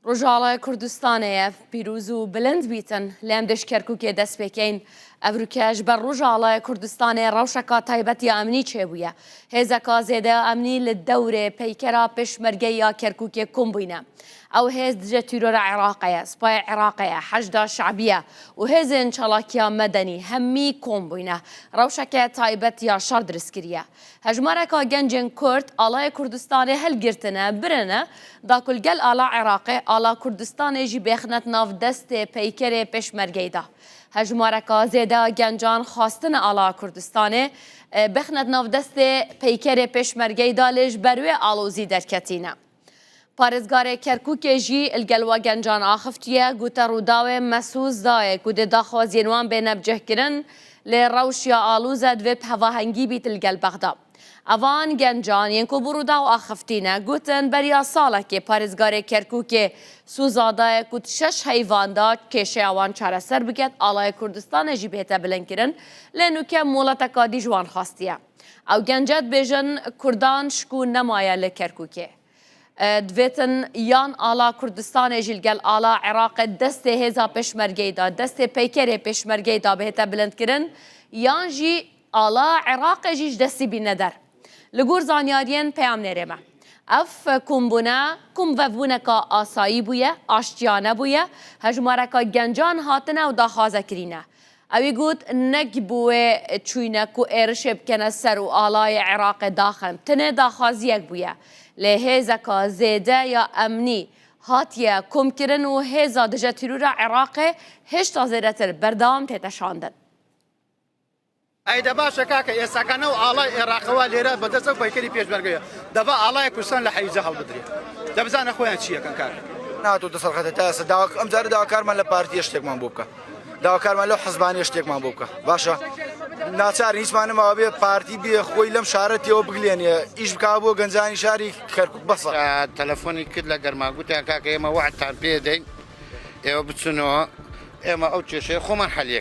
ڕۆژاڵای کوردستانەیە پیرۆز و بلند بیتن لێم دەش کەرکووکێ دەست پێکەین ئەڤروکەش بەر ڕۆژاڵای کوردستانێ ڕەوشەکە تایبەتی ئەمنی چێبووە هێزەکە زێدە ئەمنی لە دەورێ پەیکەرا پێشمەرگەی یا کەرکووکێ کوم بووینە ئەو هێز دژە تیرۆرە عێراقەیە سپای عێراقەیە حەشدا شعبیە و هێزن چالاکیە مەدەنی هەممی کۆم بووینە ڕەوشەکە تایبەت یا شەڕ دروستکردیە هەژمارێکە گەنجێن کورد ئاڵای کوردستانê هەلگرتنە برنە داکولگەل ئالا عێراقê ئالا کوردستانێژی بێخنەت ناو دەستێ پەیکەرێ پێشمەرگەیدا هەژمارەکە زێدە گەنجان خواستنە ئالا کوردستانê بخنەت ناو دەستێ پەیکەرێ پێشمەرگەیدا لێژ بەروێ ئاڵۆزی دەرکەتینە پارێزگارê Kerkûkê jî ilgelwa gencan axiftiye gote Rûdawê Mesûd Zayê ku dê daxwaziyên wan bêne bicihkirin lê rewşiya alûze divê hevahengî bît il gel Bexda. Evan gencan yên ku bi Rûdaw axeftîne gotin beriya salekê parêzgarê Kerkûkê Sûzadayê ku şeş heyvan da kêşeya wan çareser biket Alayê Kurdistanê jî bête bilindkirin lê nûke moleteka dî ji wan xastiye. Ew gence dibêjin Kurdan şikû nemaye li Kerkûkê. دوێتن یان ئالا کوردستانê jî gel ئالا Iraqê destê hêza pêşmergeyda destê peykerê pêşmergeyda bêhête bilindkirin yan jî ئالا Iraqê jî ji destî bîne der. Li gor zanyariyên peyamnêrê me. Ev kombûne komvevbûneka asayî bûye, aştiya nebûye, hejmareka gencan hatine û daxwazekirîne. Ew ê got nek bû wê çûyne ku êrişê bikene ser û alayê Iraqê daxin. Tinê daxwaziyek bûye. Lê hêzeka zêde ya emnî hatiye komkirin û hêza dije tîrûra Iraqê hêşta zêdetir berdewam tête şandin. ئەیدە باشە کاکە ئێستاکانە و ئاڵای عێراقەوە لێرە بەدەستە پەیکەری پێشمەرگەیە دەبا ئاڵای کوردستان لە حەیزە هەڵبدرێت دەبزانە خۆیان چیەکەن کار ناتوە دەسەڵخەتە تا ئێستا ئەم جارە داواکارمان لە پارتیە شتێکمان بۆ بکە داواکارمان لەو حەزبانیە شتێکمان بۆ بکە باشە ناچار هیچمانەماوە بێ پارتی بێ خۆی لەم شارەتەوە بگلێنێ ئیش بک بۆ گەنجانی شاری کەرکووک بەسە تەلەفۆنی کرد لە گەرماگوتیان کاکە ئێمە وعدتان پێدەین ئێوە بچنەوە ئێمە ئەو کێشەیە خۆمان حەلیەکەین